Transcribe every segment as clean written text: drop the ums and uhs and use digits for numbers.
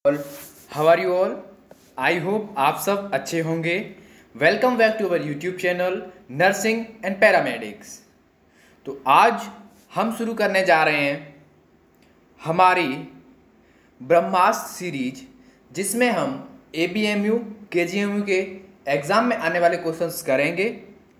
All, how are you all? I hope आप सब अच्छे होंगे। Welcome back to our YouTube channel nursing and paramedics. तो आज हम शुरू करने जा रहे हैं हमारी ब्रह्मास्त्र सीरीज, जिसमें हम ABMU KGMU के एग्ज़ाम में आने वाले क्वेश्चंस करेंगे।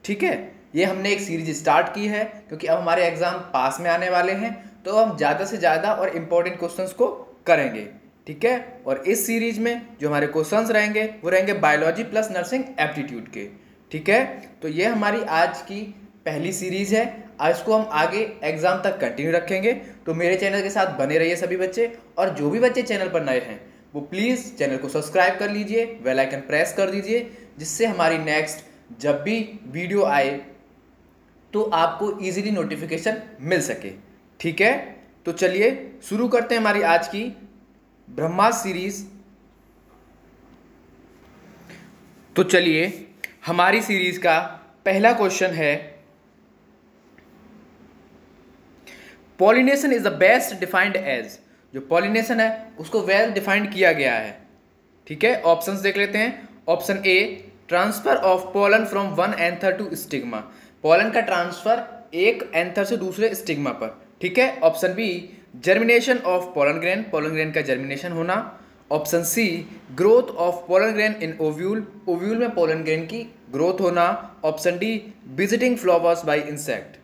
ठीक है, ये हमने एक सीरीज स्टार्ट की है क्योंकि अब हमारे एग्ज़ाम पास में आने वाले हैं, तो हम ज़्यादा से ज़्यादा और इम्पोर्टेंट क्वेश्चंस को करेंगे। ठीक है, और इस सीरीज में जो हमारे क्वेश्चंस रहेंगे वो रहेंगे बायोलॉजी प्लस नर्सिंग एप्टीट्यूड के। ठीक है, तो ये हमारी आज की पहली सीरीज है। आज को हम आगे एग्जाम तक कंटिन्यू रखेंगे, तो मेरे चैनल के साथ बने रहिए सभी बच्चे। और जो भी बच्चे चैनल पर नए हैं वो प्लीज़ चैनल को सब्सक्राइब कर लीजिए, बेल आइकन प्रेस कर दीजिए, जिससे हमारी नेक्स्ट जब भी वीडियो आए तो आपको इजीली नोटिफिकेशन मिल सके। ठीक है, तो चलिए शुरू करते हैं हमारी आज की ब्रह्मास्त्र सीरीज। तो चलिए हमारी सीरीज का पहला क्वेश्चन है, pollination is the best defined as. जो पॉलिनेशन है उसको वेल डिफाइंड किया गया है। ठीक है, ऑप्शंस देख लेते हैं। Option A, transfer of pollen from one anther to stigma. Pollen का ट्रांसफर एक एंथर से दूसरे स्टिग्मा पर। ठीक है। Option B, germination of pollen grain, pollen grain का जर्मिनेशन होना। Option C, growth of pollen grain in ovule, ovule में पोलन ग्रेन की ग्रोथ होना। Option D, visiting flowers by insect,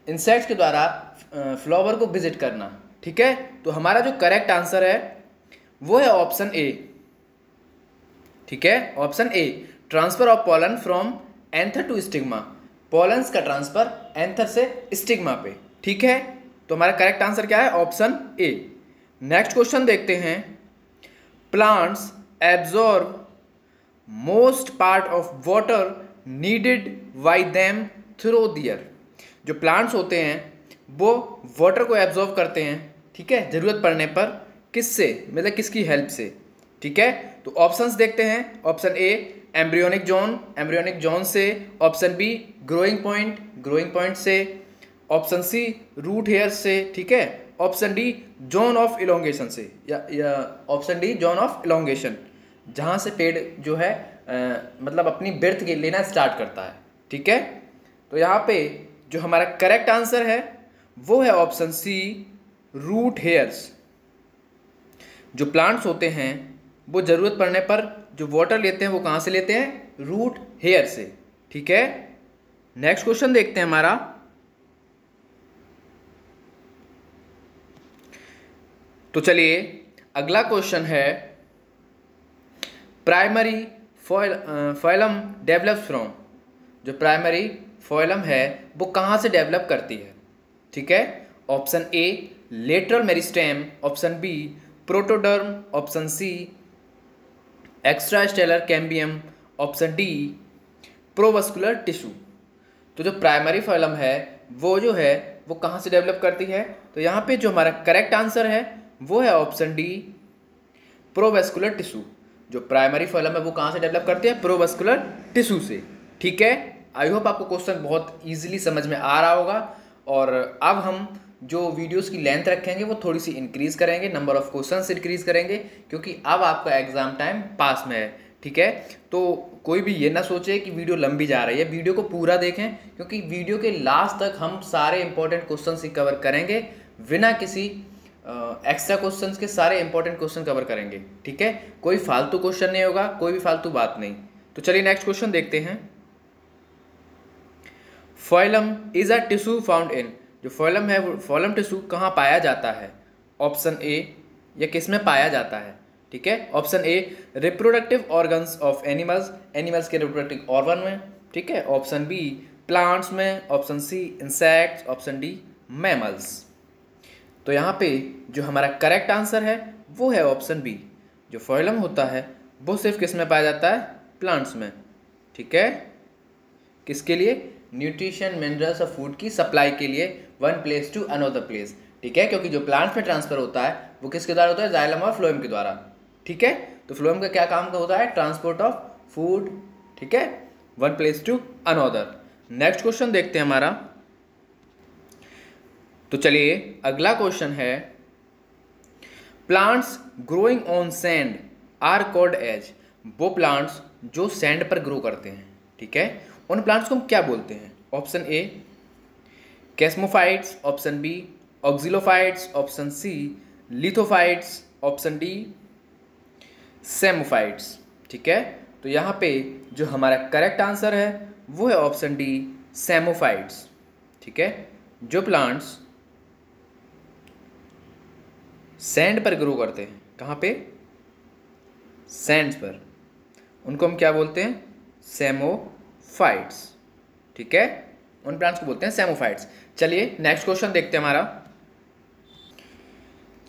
insects के द्वारा फ्लावर को विजिट करना। ठीक है, तो हमारा जो करेक्ट आंसर है वो है ऑप्शन ए। ठीक है, option A, transfer of pollen from anther to stigma, pollens का ट्रांसफर एंथर से स्टिग्मा पे। ठीक है, तो हमारा करेक्ट आंसर क्या है? ऑप्शन ए। नेक्स्ट क्वेश्चन देखते हैं, plants absorb most part of water needed by them through their. जो प्लांट्स होते हैं वो वाटर को एब्जॉर्ब करते हैं, ठीक है, जरूरत पड़ने पर। किससे, मतलब किसकी हेल्प से? ठीक है, तो ऑप्शंस देखते हैं। Option A, embryonic zone, embryonic zone से। Option B, growing point, growing point से। ऑप्शन सी, रूट हेयर से। ठीक है, option D, zone of elongation से, या option D, zone of elongation, जहाँ से पेड़ जो है मतलब अपनी बर्थ के लेना स्टार्ट करता है। ठीक है, तो यहाँ पे जो हमारा करेक्ट आंसर है वो है ऑप्शन सी, रूट हेयर्स। जो प्लांट्स होते हैं वो ज़रूरत पड़ने पर जो वाटर लेते हैं वो कहाँ से लेते हैं? रूट हेयर से। ठीक है, नेक्स्ट क्वेश्चन देखते हैं हमारा, तो चलिए अगला क्वेश्चन है, प्राइमरी फोइलम डेवलप्स फ्रॉम। जो प्राइमरी फोइलम है वो कहाँ से डेवलप करती है? ठीक है, option A, lateral meristem. Option B, protoderm. Option C, extra stellar cambium. Option D, provascular tissue. तो जो प्राइमरी फोइलम है वो जो है वो कहाँ से डेवलप करती है? तो यहाँ पे जो हमारा करेक्ट आंसर है वो है ऑप्शन डी, प्रोवस्कुलर टिश्यू। जो प्राइमरी फोइलम है वो कहाँ से डेवलप करती है? प्रोवस्कुलर टिश्यू से। ठीक है, आई होप आपको क्वेश्चन बहुत इजीली समझ में आ रहा होगा। और अब हम जो वीडियोस की लेंथ रखेंगे वो थोड़ी सी इंक्रीज़ करेंगे, नंबर ऑफ क्वेश्चंस इंक्रीज़ करेंगे, क्योंकि अब आपका एग्ज़ाम टाइम पास में है। ठीक है, तो कोई भी ये ना सोचे कि वीडियो लंबी जा रही है, वीडियो को पूरा देखें, क्योंकि वीडियो के लास्ट तक हम सारे इंपॉर्टेंट क्वेश्चंस ही कवर करेंगे, बिना किसी एक्स्ट्रा क्वेश्चंस के सारे इंपॉर्टेंट क्वेश्चन कवर करेंगे। ठीक है, कोई फालतू क्वेश्चन नहीं होगा, कोई भी फालतू बात नहीं। तो चलिए नेक्स्ट क्वेश्चन देखते हैं, phloem is a tissue found in. जो फोइलम है वो फोइलम टिश्यू कहाँ पाया जाता है? ऑप्शन ए, या किस में पाया जाता है? ठीक है, option A, reproductive organs of animals, animals के रिप्रोडक्टिव ऑर्गन में। ठीक है, ऑप्शन बी, प्लांट्स में। Option C, insects. Option D, mammals. तो यहाँ पे जो हमारा करेक्ट आंसर है वो है ऑप्शन बी। जो फोइलम होता है वो सिर्फ किस में पाया जाता है? प्लांट्स में। ठीक है, किसके लिए? न्यूट्रिशन, मिनरल्स और फूड की सप्लाई के लिए, one place to another place. ठीक है, क्योंकि जो प्लांट्स में ट्रांसफर होता है वो किसके द्वारा होता है? जाइलम और फ्लोएम के द्वारा। ठीक है, तो फ्लोएम का क्या काम का होता है? Transport of food. ठीक है, one place to another. Next question देखते हैं हमारा, तो चलिए अगला क्वेश्चन है, plants growing on sand are called as, वो प्लांट्स जो सैंड पर ग्रो करते हैं, ठीक है, उन प्लांट्स को हम क्या बोलते हैं? Option A chasmophytes, option B oxylophytes, option C lithophytes, option D psammophytes, ठीक है। तो यहाँ पे जो हमारा करेक्ट आंसर है वो है ऑप्शन डी सेमोफाइट्स, ठीक है। जो प्लांट्स सैंड पर ग्रो करते हैं, कहाँ पे? सैंड्स पर, उनको हम क्या बोलते हैं? सेमोफाइट्स, ठीक है, उन प्लांट्स को बोलते हैं सेमोफाइट्स। चलिए नेक्स्ट क्वेश्चन देखते हैं हमारा।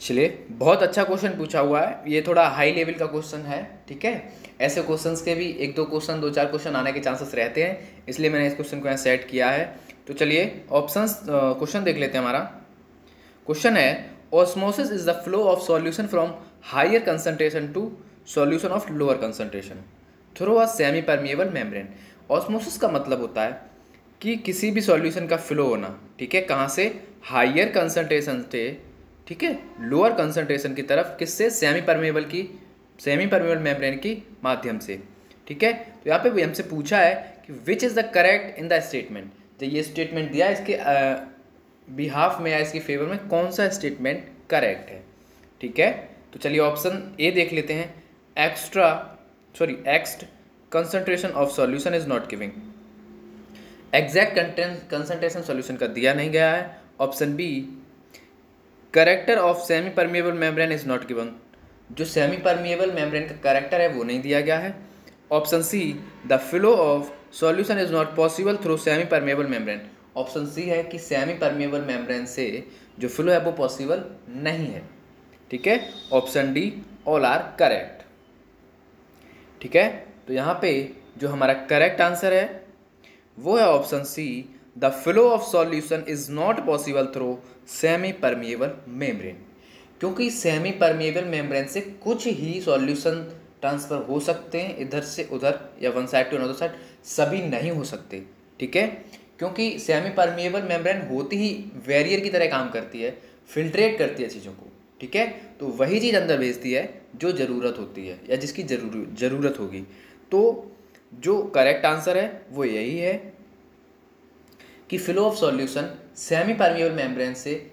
चलिए बहुत अच्छा क्वेश्चन पूछा हुआ है, ये थोड़ा हाई लेवल का क्वेश्चन है, ठीक है। ऐसे क्वेश्चंस के भी एक दो चार क्वेश्चन आने के चांसेस रहते हैं, इसलिए मैंने इस क्वेश्चन को यहाँ सेट किया है। तो चलिए ऑप्शंस क्वेश्चन देख लेते हैं। हमारा क्वेश्चन है osmosis is the flow of solution from higher concentration to solution of lower concentration through a semi permeable membrane. Osmosis का मतलब होता है कि किसी भी सॉल्यूशन का फ्लो होना, ठीक है, कहाँ से? हायर कंसंट्रेशन से, ठीक है, लोअर कंसंट्रेशन की तरफ, किससे? सेमी परमेबल मेम्ब्रेन की माध्यम से, ठीक है। तो यहाँ पे हमसे पूछा है कि which is the correct in the statement, जो ये स्टेटमेंट दिया इसके बिहाफ में या इसके फेवर में कौन सा स्टेटमेंट करेक्ट है, ठीक है। तो चलिए ऑप्शन ए देख लेते हैं, exact concentration of solution is not giving, exact concentration solution का दिया नहीं गया है। Option B character of semi permeable membrane is not given, जो सेमी परमिएबल मेम्ब्रेन का करेक्टर है वो नहीं दिया गया है। Option C the flow of solution is not possible through semi permeable membrane, option C है कि सेमी परमिएबल मेम्ब्रेन से जो फ्लो है वो पॉसिबल नहीं है, ठीक है। Option D all are correct, ठीक है। तो यहाँ पे जो हमारा करेक्ट आंसर है वो है option C the flow of solution is not possible through semi permeable membrane, क्योंकि सेमी परमिएबल मेम्ब्रेन से कुछ ही सॉल्यूशन ट्रांसफर हो सकते हैं इधर से उधर या one side to another side, सभी नहीं हो सकते, ठीक है। क्योंकि सेमी परमिएबल मेम्ब्रेन होती ही बैरियर की तरह काम करती है, फिल्ट्रेट करती है चीज़ों को, ठीक है। तो वही चीज़ अंदर भेजती है जो ज़रूरत होती है या जिसकी ज़रूरत होगी। तो जो करेक्ट आंसर है वो यही है कि flow of solution semi permeable membrane से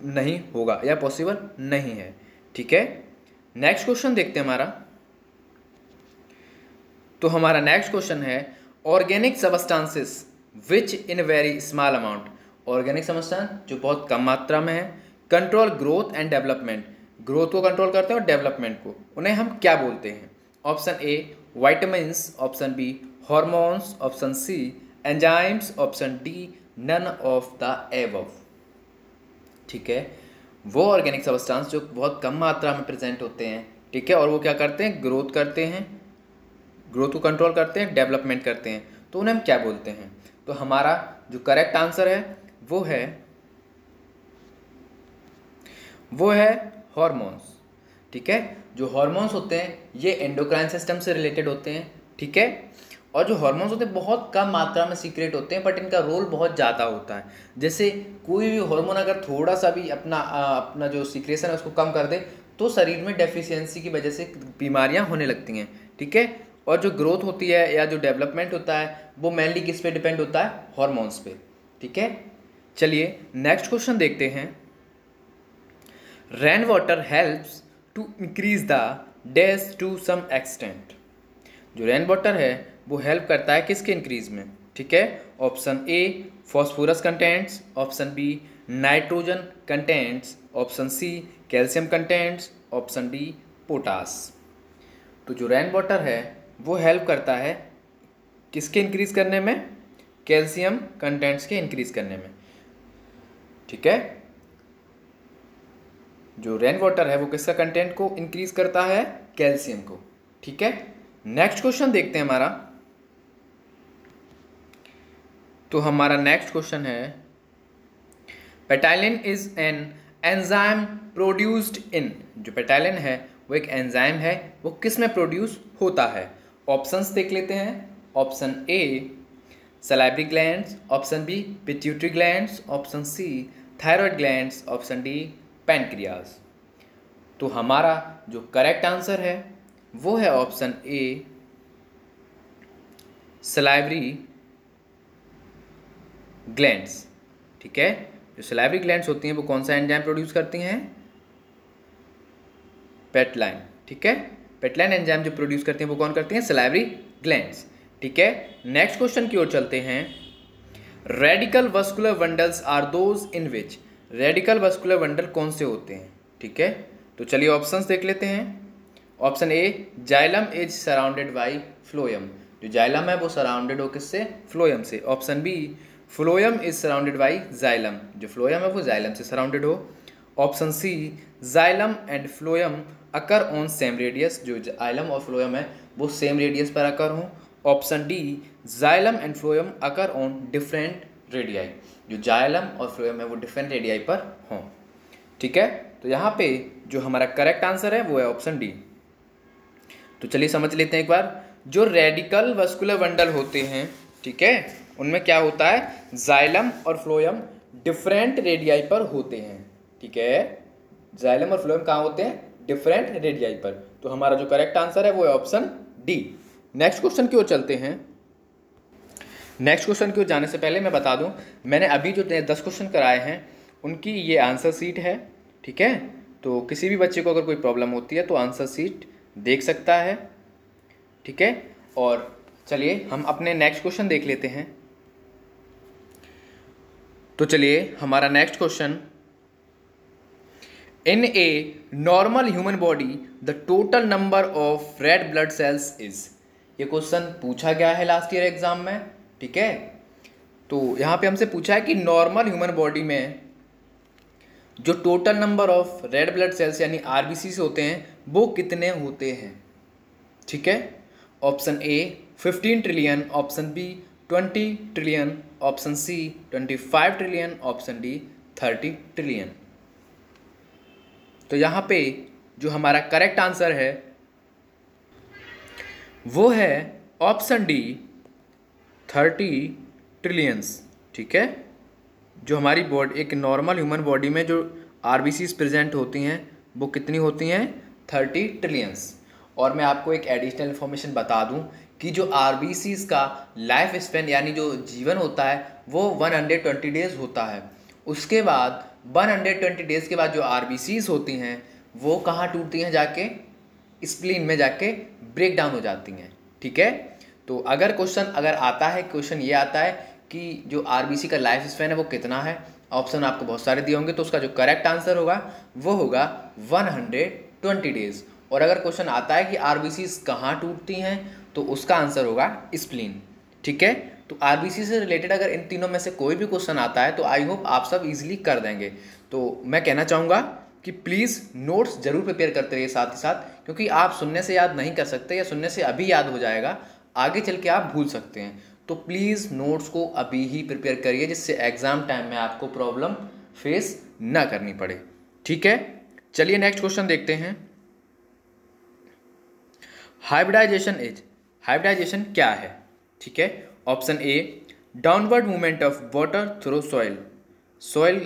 नहीं होगा या पॉसिबल नहीं है, ठीक है। नेक्स्ट क्वेश्चन देखते हैं हमारा। तो हमारा नेक्स्ट क्वेश्चन है organic substances which in very small amount, organic substance जो बहुत कम मात्रा में है, control growth and development, growth को कंट्रोल करते हैं और डेवलपमेंट को, उन्हें हम क्या बोलते हैं? Option A vitamins, option B hormones, option C enzymes, option D none of the above, ठीक है। वो ऑर्गेनिक सबस्टांस जो बहुत कम मात्रा में प्रेजेंट होते हैं, ठीक है, और वो क्या करते हैं? ग्रोथ करते हैं, ग्रोथ को कंट्रोल करते हैं, डेवलपमेंट करते हैं, तो उन्हें हम क्या बोलते हैं? तो हमारा जो करेक्ट आंसर है वो है हॉर्मोन्स, ठीक है। जो हॉर्मोन्स होते हैं ये एंडोक्राइन सिस्टम से रिलेटेड होते हैं, ठीक है। और जो हॉर्मोन्स होते हैं बहुत कम मात्रा में सीक्रेट होते हैं, बट इनका रोल बहुत ज़्यादा होता है। जैसे कोई भी हार्मोन अगर थोड़ा सा भी अपना जो सीक्रेशन है उसको कम कर दे तो शरीर में डेफिशिएंसी की वजह से बीमारियां होने लगती हैं, ठीक है। और जो ग्रोथ होती है या जो डेवलपमेंट होता है वो मेनली किस पे डिपेंड होता है? हॉर्मोन्स पे, ठीक है। चलिए नेक्स्ट क्वेश्चन देखते हैं। Rain water helps to increase the dash to some extent, जो रेन वाटर है वो हेल्प करता है किसके इंक्रीज में, ठीक है। Option A phosphorus contents, option B nitrogen contents, option C calcium contents, option D potash. तो जो रेन वाटर है वो हेल्प करता है किसके इंक्रीज करने में? कैल्शियम कंटेंट्स के इंक्रीज करने में, ठीक है। जो रेन वाटर है वो किसका कंटेंट को इंक्रीज करता है? कैल्शियम को, ठीक है। नेक्स्ट क्वेश्चन देखते हैं हमारा। तो हमारा नेक्स्ट क्वेश्चन है ptyalin is an enzyme produced in, जो पेटाइलिन है वो एक एंजाइम है, वो किस में प्रोड्यूस होता है? ऑप्शंस देख लेते हैं। Option A salivary glands, option B pituitary glands, option C thyroid glands, option D pancreas. तो हमारा जो करेक्ट आंसर है वो है ऑप्शन ए सलाइवरी ग्लैंड्स। ठीक है, जो सलाइवरी ग्लैंड्स होती हैं वो कौन सा एंजाइम प्रोड्यूस करती हैं? पेटलाइन। ठीक है, पेटलाइन एंजाइम जो प्रोड्यूस करती हैं वो कौन करती हैं? Salivary glands. ठीक है, नेक्स्ट क्वेश्चन की ओर चलते हैं। Radical vascular bundles are those in which, radical vascular bundle कौन से होते हैं? ठीक है, तो चलिए ऑप्शंस देख लेते हैं। Option A xylem is surrounded by phloem, जो जाइलम है वो सराउंडेड हो किससे? फ्लोएम से। Option B phloem is surrounded by xylem, जो फ्लोएम है वो जाइलम से सराउंडेड हो। Option C xylem and phloem occur on same radius, जो जाइलम और फ्लोएम है वो सेम रेडियस पर अकर हों। Option D xylem and phloem occur on different radii, जो जाइलम और फ्लोएम है वो डिफरेंट रेडियाई पर हों। ठीक है, तो यहाँ पे जो हमारा करेक्ट आंसर है वो है ऑप्शन डी। तो चलिए समझ लेते हैं एक बार। जो रेडिकल वस्कुलर बंडल होते हैं, ठीक है, उनमें क्या होता है? जाइलम और फ्लोएम डिफरेंट रेडियाई पर होते हैं। ठीक है, जाइलम और फ्लोएम कहाँ होते हैं? डिफरेंट रेडियाई पर। तो हमारा जो करेक्ट आंसर है वो है ऑप्शन डी। नेक्स्ट क्वेश्चन की ओर चलते हैं। नेक्स्ट क्वेश्चन की ओर जाने से पहले मैं बता दूं, मैंने अभी जो 10 क्वेश्चन कराए हैं उनकी ये आंसर सीट है। ठीक है, तो किसी भी बच्चे को अगर कोई प्रॉब्लम होती है तो आंसर सीट देख सकता है। ठीक है, और चलिए हम अपने नेक्स्ट क्वेश्चन देख लेते हैं। तो चलिए हमारा next question, in a normal human body the total number of red blood sales is, ये क्वेश्चन पूछा गया है लास्ट ईयर एग्जाम में। ठीक है, तो यहाँ पे हमसे पूछा है कि नॉर्मल ह्यूमन बॉडी में जो total number of red blood cells यानी आरबीसीज होते हैं वो कितने होते हैं? ठीक है, option A 15 trillion, option B 20 trillion, option C 25 trillion, option D 30 trillion. तो यहाँ पे जो हमारा करेक्ट आंसर है वो है ऑप्शन डी 30 ट्रिलियंस। ठीक है, जो हमारी बॉडी, एक नॉर्मल ह्यूमन बॉडी में जो आरबीसीज प्रेजेंट होती हैं वो कितनी होती हैं? 30 ट्रिलियंस। और मैं आपको एक एडिशनल इन्फॉर्मेशन बता दूं कि जो आरबीसीज का लाइफ स्पेन यानी जो जीवन होता है वो 120 डेज होता है। उसके बाद 120 डेज के बाद जो आरबीसीज होती हैं वो कहाँ टूटती हैं? जाके स्प्लीन में जाके ब्रेक डाउन हो जाती हैं। ठीक है, तो अगर क्वेश्चन अगर आता है, क्वेश्चन ये आता है कि जो आरबीसी का लाइफ स्पेन है वो कितना है, ऑप्शन आपको बहुत सारे दिए होंगे, तो उसका जो करेक्ट आंसर होगा वो होगा 120 डेज। और अगर क्वेश्चन आता है कि आरबीसी कहाँ टूटती हैं तो उसका आंसर होगा स्प्लीन। ठीक है, तो आरबीसी से रिलेटेड अगर इन तीनों में से कोई भी क्वेश्चन आता है तो आई होप आप सब इजीली कर देंगे। तो मैं कहना चाहूँगा कि प्लीज़ नोट्स जरूर प्रिपेयर करते रहिए साथ ही साथ, क्योंकि आप सुनने से याद नहीं कर सकते या सुनने से अभी याद हो जाएगा, आगे चल के आप भूल सकते हैं। तो प्लीज़ नोट्स को अभी ही प्रिपेयर करिए जिससे एग्ज़ाम टाइम में आपको प्रॉब्लम फेस ना करनी पड़े। ठीक है, चलिए नेक्स्ट क्वेश्चन देखते हैं। हाइब्रिडाइजेशन इज, हाइब्रिडाइजेशन क्या है? ठीक है, option A downward movement of water through soil, soil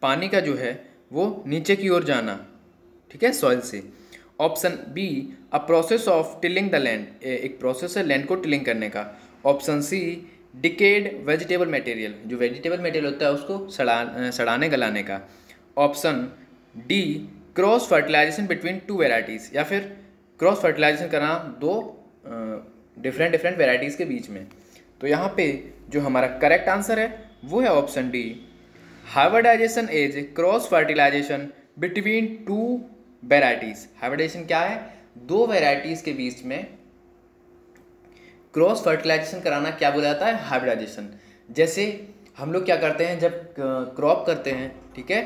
पानी का जो है वो नीचे की ओर जाना, ठीक है, सॉइल से। Option B a process of tilling the land, एक प्रोसेस है लैंड को टिलिंग करने का। Option C decayed vegetable material, जो वेजिटेबल मटेरियल होता है उसको सड़ाने गलाने का। Option D cross fertilisation between two varieties, या फिर क्रॉस फर्टिलाइजेशन करना दो डिफरेंट वेराइटीज़ के बीच में। तो यहाँ पे जो हमारा करेक्ट आंसर है वो है option D hybridisation is cross fertilisation between two varieties. Hybridisation क्या है? दो वेराइटीज़ के बीच में क्रॉस फर्टिलाइजेशन कराना क्या बोला जाता है? हाइब्रिडाइजेशन। जैसे हम लोग क्या करते हैं जब क्रॉप करते हैं, ठीक है,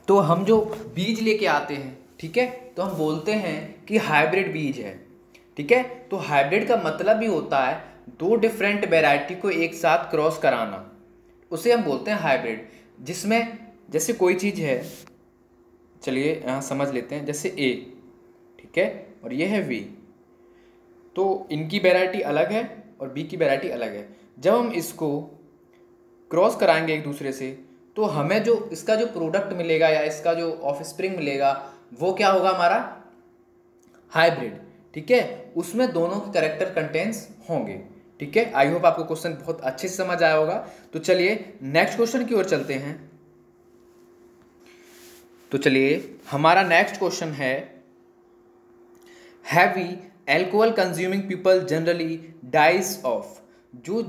तो हम जो बीज लेके आते हैं, ठीक है, तो हम बोलते हैं कि हाइब्रिड बीज है। ठीक है, तो हाइब्रिड का मतलब भी होता है दो डिफरेंट वैरायटी को एक साथ क्रॉस कराना, उसे हम बोलते हैं हाइब्रिड। जिसमें जैसे कोई चीज़ है, चलिए यहाँ समझ लेते हैं, जैसे ए, ठीक है, और ये है वी, तो इनकी वैरायटी अलग है और बी की वैरायटी अलग है। जब हम इसको क्रॉस कराएंगे एक दूसरे से तो हमें जो इसका जो प्रोडक्ट मिलेगा या इसका जो ऑफस्प्रिंग मिलेगा वो क्या होगा, हमारा हाइब्रिड। ठीक है, उसमें दोनों के कैरेक्टर कंटेंट्स होंगे। ठीक है, आई होप आपको क्वेश्चन बहुत अच्छे से समझ आया होगा। तो चलिए नेक्स्ट क्वेश्चन की ओर चलते हैं। तो चलिए हमारा नेक्स्ट क्वेश्चन है, heavy alcohol consuming people generally dies of. जो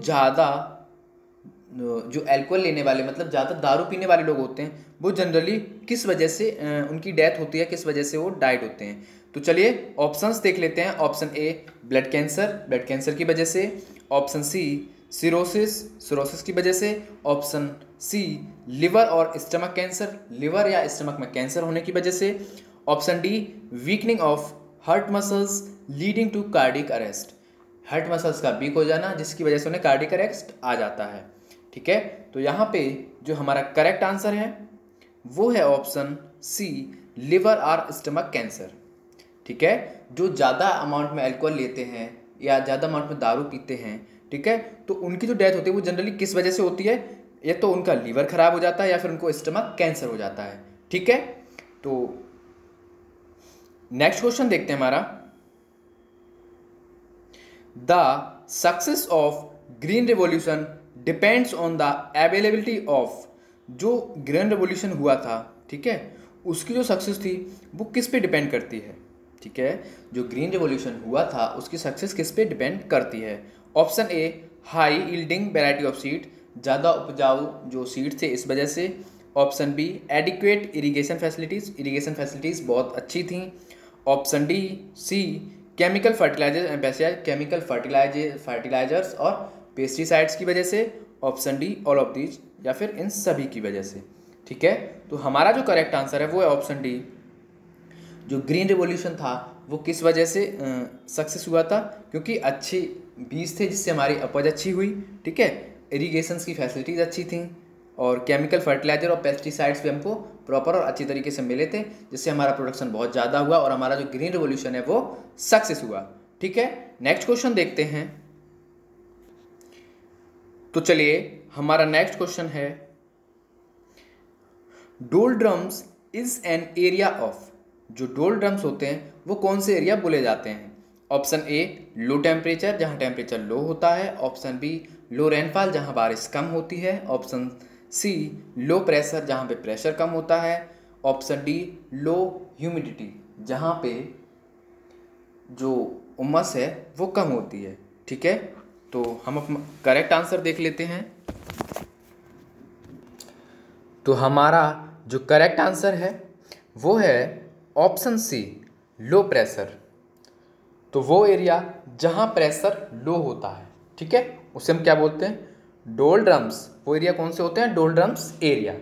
अल्कोहल लेने वाले मतलब ज़्यादा दारू पीने वाले लोग होते हैं वो जनरली किस वजह से उनकी डेथ होती है, किस वजह से वो डाइड होते हैं। तो चलिए ऑप्शंस देख लेते हैं। ऑप्शन ए ब्लड कैंसर की वजह से। ऑप्शन सी सिरोसिस की वजह से। ऑप्शन सी लिवर और स्टमक कैंसर, लिवर या स्टमक में कैंसर होने की वजह से। Option D weakening of heart muscles leading to cardiac arrest, heart muscles का वीक हो जाना जिसकी वजह से उन्हें कार्डिक अरेस्ट आ जाता है। ठीक है, तो यहाँ पे जो हमारा करेक्ट आंसर है वो है ऑप्शन सी लिवर और स्टमक कैंसर। ठीक है, जो ज़्यादा अमाउंट में अल्कोहल लेते हैं या ज़्यादा अमाउंट में दारू पीते हैं, ठीक है, तो उनकी जो डेथ होती है वो जनरली किस वजह से होती है, या तो उनका लीवर खराब हो जाता है या फिर उनको स्टमक कैंसर हो जाता है। ठीक है, तो नेक्स्ट क्वेश्चन देखते हैं हमारा, the success of green revolution depends on the availability of. जो ग्रीन रेवोल्यूशन हुआ था, ठीक है, उसकी जो सक्सेस थी वो किस पे डिपेंड करती है। ठीक है, जो ग्रीन रेवोल्यूशन हुआ था उसकी सक्सेस किस पे डिपेंड करती है। Option A high yielding variety of seed, ज़्यादा उपजाऊ जो सीड थे इस वजह से। Option B adequate irrigation facilities बहुत अच्छी थी। Option D C chemical fertilisers और पेस्टिसाइड्स की वजह से। Option D all of these, या फिर इन सभी की वजह से। ठीक है, तो हमारा जो करेक्ट आंसर है वो है ऑप्शन डी, जो ग्रीन रिवॉल्यूशन था वो किस वजह से सक्सेस हुआ था, क्योंकि अच्छे बीज थे जिससे हमारी उपज अच्छी हुई। ठीक है, इरीगेशंस की फैसिलिटीज़ अच्छी थी और केमिकल फर्टिलाइजर और पेस्टिसाइड्स भी हमको प्रॉपर और अच्छी तरीके से मिले थे, जिससे हमारा प्रोडक्शन बहुत ज़्यादा हुआ और हमारा जो ग्रीन रिवॉल्यूशन है वो सक्सेस हुआ। ठीक है, नेक्स्ट क्वेश्चन देखते हैं। तो चलिए हमारा नेक्स्ट क्वेश्चन है, डोलड्रम्स इज एन एरिया ऑफ। जो डोलड्रम्स होते हैं वो कौन से एरिया बोले जाते हैं। ऑप्शन ए लो टेम्परेचर, जहाँ टेम्परेचर लो होता है। ऑप्शन बी लो रेनफॉल, जहाँ बारिश कम होती है। ऑप्शन सी लो प्रेशर, जहाँ पे प्रेशर कम होता है। ऑप्शन डी लो ह्यूमिडिटी, जहाँ पे जो उमस है वो कम होती है। ठीक है, तो हम अपना करेक्ट आंसर देख लेते हैं। तो हमारा जो करेक्ट आंसर है वो है ऑप्शन सी लो प्रेशर। तो वो एरिया जहाँ प्रेशर लो होता है, ठीक है, उसे हम क्या बोलते हैं, डोलड्रम्स। वो एरिया कौन से होते हैं, डोलड्रम्स एरिया।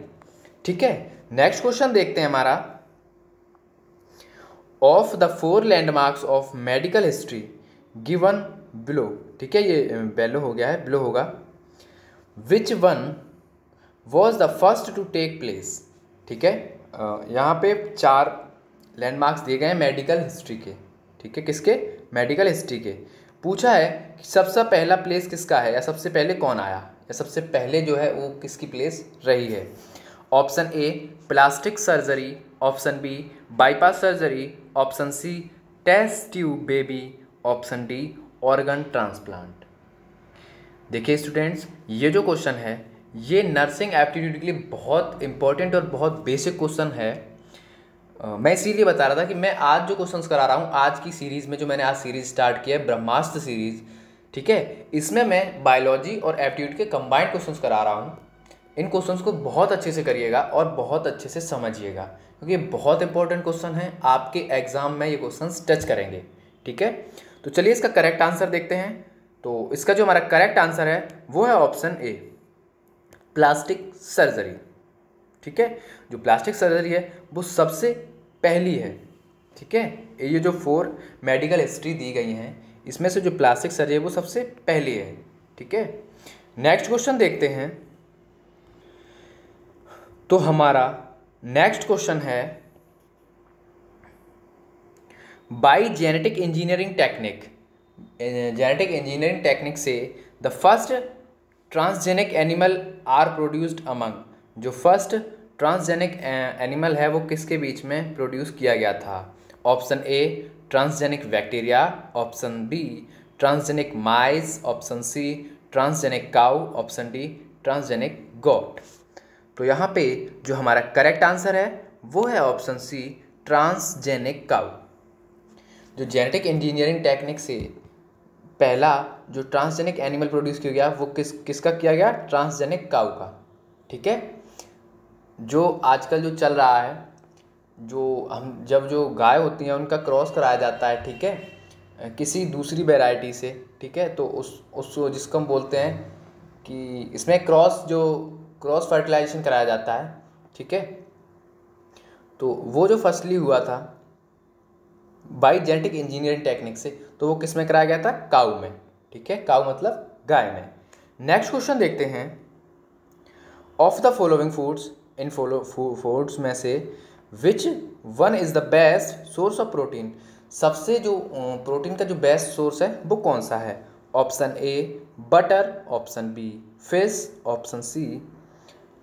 ठीक है, नेक्स्ट क्वेश्चन देखते हैं हमारा, of the 4 landmarks of medical history given below. ठीक है, ये बेलो हो गया है, बिलो होगा। Which one was the first to take place. ठीक है, यहाँ पे 4 लैंडमार्क्स दिए गए हैं मेडिकल हिस्ट्री के। ठीक है, किसके, मेडिकल हिस्ट्री के। पूछा है कि सबसे पहला प्लेस किसका है, या सबसे पहले कौन आया, या सबसे पहले जो है वो किसकी प्लेस रही है। Option A plastic surgery. Option B bypass surgery. Option C test tube baby. Option D organ transplant. देखिए स्टूडेंट्स, ये जो क्वेश्चन है ये नर्सिंग एप्टीट्यूड के लिए बहुत इंपॉर्टेंट और बहुत बेसिक क्वेश्चन है। मैं इसीलिए बता रहा था कि मैं आज जो क्वेश्चंस करा रहा हूँ आज की सीरीज़ में, जो मैंने आज सीरीज़ स्टार्ट किया है ब्रह्मास्त्र सीरीज़, ठीक है, इसमें मैं बायोलॉजी और एप्टीट्यूड के कंबाइंड क्वेश्चंस करा रहा हूँ। इन क्वेश्चंस को बहुत अच्छे से करिएगा और बहुत अच्छे से समझिएगा, क्योंकि ये बहुत इंपॉर्टेंट क्वेश्चन है, आपके एग्जाम में ये क्वेश्चंस टच करेंगे। ठीक है, तो चलिए इसका करेक्ट आंसर देखते हैं। तो इसका जो हमारा करेक्ट आंसर है वो है ऑप्शन ए प्लास्टिक सर्जरी। ठीक है, जो प्लास्टिक सर्जरी है वो सबसे पहली है। ठीक है, ये जो 4 मेडिकल हिस्ट्री दी गई हैं इसमें से जो प्लास्टिक सर्जरी है वो सबसे पहली है। ठीक है, नेक्स्ट क्वेश्चन देखते हैं। तो हमारा नेक्स्ट क्वेश्चन है, बाय जेनेटिक इंजीनियरिंग टेक्निक से the first transgenic animal are produced among, जो फर्स्ट ट्रांसजेनिक एनिमल है वो किसके बीच में प्रोड्यूस किया गया था? Option A transgenic bacteria, option B transgenic mice, option C transgenic cow, option D transgenic goat. तो यहाँ पे जो हमारा करेक्ट आंसर है वो है ऑप्शन सी ट्रांसजेनिक काउ। जो जेनेटिक इंजीनियरिंग टेक्निक से पहला जो ट्रांसजेनिक एनिमल प्रोड्यूस किया गया वो किसका किया गया? ट्रांसजेनिक काउ का। ठीक है, जो आजकल जो चल रहा है, जो गाय होती हैं उनका क्रॉस कराया जाता है, ठीक है, किसी दूसरी वैरायटी से, ठीक है, तो उस जिसको हम बोलते हैं कि इसमें क्रॉस फर्टिलाइजेशन कराया जाता है, ठीक है। तो वो जो फर्स्टली हुआ था बाय जेनेटिक इंजीनियरिंग टेक्निक से, तो वो किस में कराया गया था? काऊ में, ठीक है, काऊ मतलब गाय में। नेक्स्ट क्वेश्चन देखते हैं, of the following foods, in foods में से which one is the best source of protein, सबसे जो प्रोटीन का जो बेस्ट सोर्स है वो कौन सा है? Option A butter, option B fish, option C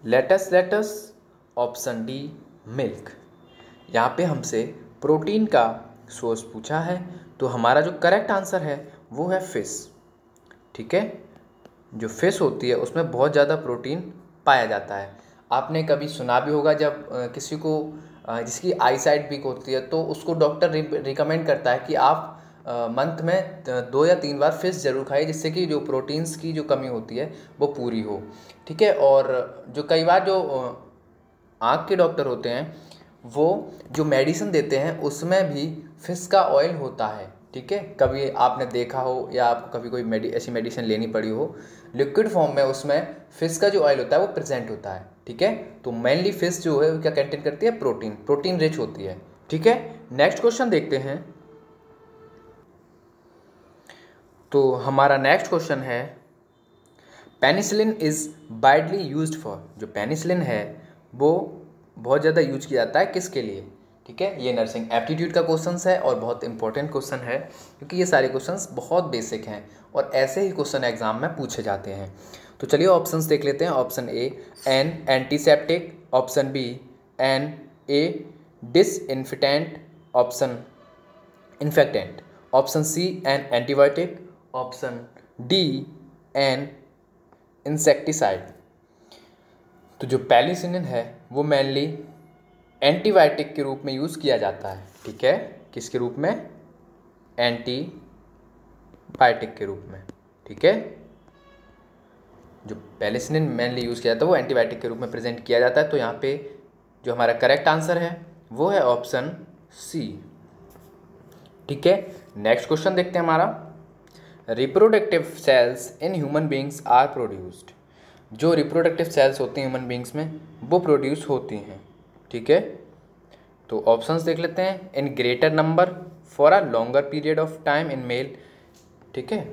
lettuce, option D milk. यहाँ पे हमसे प्रोटीन का सोर्स पूछा है, तो हमारा जो करेक्ट आंसर है वो है फिश, ठीक है। जो फिश होती है उसमें बहुत ज़्यादा प्रोटीन पाया जाता है। आपने कभी सुना भी होगा जब किसी को जिसकी आई साइट वीक होती है तो उसको डॉक्टर रिकमेंड करता है कि आप मंथ में 2 या 3 बार फिश ज़रूर खाइए, जिससे कि जो प्रोटीन्स की जो कमी होती है वो पूरी हो, ठीक है। और जो कई बार जो आँख के डॉक्टर होते हैं वो जो मेडिसिन देते हैं उसमें भी फिश का ऑयल होता है, ठीक है। कभी आपने देखा हो या आपको कभी कोई ऐसी मेडिसिन लेनी पड़ी हो लिक्विड फॉर्म में, उसमें फिश का जो ऑयल होता है वो प्रेजेंट होता है, ठीक है। तो मेनली फिश जो है वो क्या कंटेन करती है? प्रोटीन रिच होती है, ठीक है। नेक्स्ट क्वेश्चन देखते हैं। तो हमारा नेक्स्ट क्वेश्चन है, penicillin is widely used for, जो पेनिसिलिन है वो बहुत ज़्यादा यूज किया जाता है किसके लिए? ठीक है, ये नर्सिंग एप्टीट्यूड का क्वेश्चन है और बहुत इंपॉर्टेंट क्वेश्चन है, क्योंकि ये सारे क्वेश्चंस बहुत बेसिक हैं और ऐसे ही क्वेश्चन एग्जाम में पूछे जाते हैं। तो चलिए ऑप्शंस देख लेते हैं। Option A an antiseptic, option B an a disinfectant, option infectant, option C an antibiotic, option D an insecticide. तो जो पेनिसिलिन है वो मेनली एंटीबायोटिक के रूप में यूज़ किया जाता है, ठीक है। किसके रूप में? एंटीबायोटिक के रूप में, ठीक है। जो पेनिसिलिन मेनली यूज़ किया जाता है वो एंटीबायोटिक के रूप में प्रेजेंट किया जाता है। तो यहाँ पे जो हमारा करेक्ट आंसर है वो है ऑप्शन सी, ठीक है। नेक्स्ट क्वेश्चन देखते हैं हमारा, reproductive cells in human beings are produced, जो रिप्रोडक्टिव सेल्स होती हैं ह्यूमन बींग्स में वो प्रोड्यूस होती हैं, ठीक है। तो ऑप्शंस देख लेते हैं, in greater number for a longer period of time in male, ठीक है,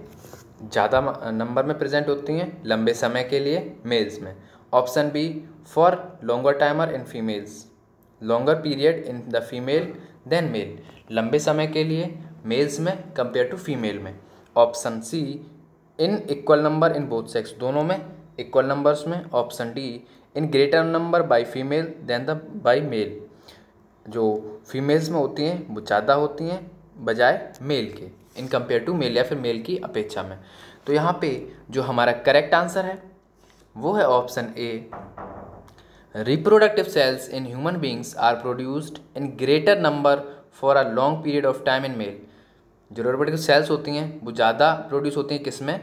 ज़्यादा नंबर में प्रेजेंट होती हैं लंबे समय के लिए मेल्स में। Option B for longer timer in females, longer period in the female than male, लंबे समय के लिए मेल्स में कंपेयर टू फीमेल में। Option C in equal number in both sex, दोनों में इक्वल नंबर्स में। Option D in greater number by female than the by male, जो फीमेल्स में होती हैं वो ज़्यादा होती हैं बजाय मेल के, इन कंपेयर टू मेल या फिर मेल की अपेक्षा में। तो यहाँ पे जो हमारा करेक्ट आंसर है वो है option A, reproductive cells in human beings are produced in greater number for a long period of time in male. जो रिप्रोडक्टिव सेल्स होती हैं वो ज़्यादा प्रोड्यूस होती हैं किस में?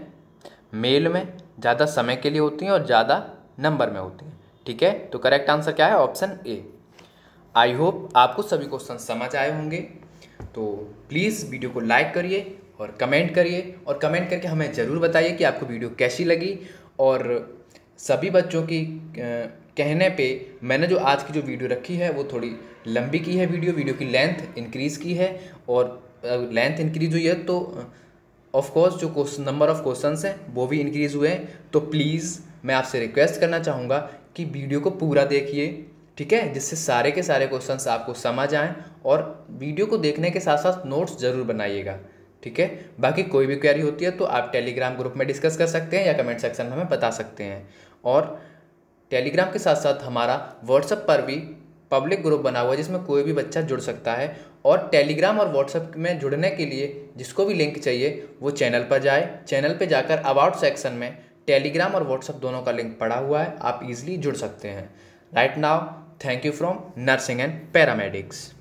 मेल में, ज़्यादा समय के लिए होती हैं और ज़्यादा नंबर में होती हैं, ठीक है। तो करेक्ट आंसर क्या है? Option A. आई होप आपको सभी क्वेश्चन समझ आए होंगे। तो प्लीज़ वीडियो को लाइक करिए और कमेंट करिए, और कमेंट करके हमें ज़रूर बताइए कि आपको वीडियो कैसी लगी। और सभी बच्चों की कहने पे मैंने जो आज की जो वीडियो रखी है वो थोड़ी लंबी की है, वीडियो की लेंथ इंक्रीज़ की है, और लेंथ इंक्रीज़ हुई है तो ऑफ कोर्स जो नंबर ऑफ क्वेश्चंस हैं वो भी इंक्रीज़ हुए हैं। तो प्लीज़ मैं आपसे रिक्वेस्ट करना चाहूँगा कि वीडियो को पूरा देखिए, ठीक है, जिससे सारे के सारे क्वेश्चंस आपको समझ आएँ, और वीडियो को देखने के साथ साथ नोट्स ज़रूर बनाइएगा, ठीक है। बाकी कोई भी क्वेरी होती है तो आप टेलीग्राम ग्रुप में डिस्कस कर सकते हैं या कमेंट सेक्शन में हमें बता सकते हैं। और टेलीग्राम के साथ साथ हमारा व्हाट्सएप पर भी पब्लिक ग्रुप बना हुआ है जिसमें कोई भी बच्चा जुड़ सकता है। और टेलीग्राम और व्हाट्सएप में जुड़ने के लिए जिसको भी लिंक चाहिए वो चैनल पर जाए, चैनल पर जाकर अबाउट सेक्शन में टेलीग्राम और व्हाट्सएप दोनों का लिंक पड़ा हुआ है, आप इजीली जुड़ सकते हैं। Right now, thank you from nursing and paramedics.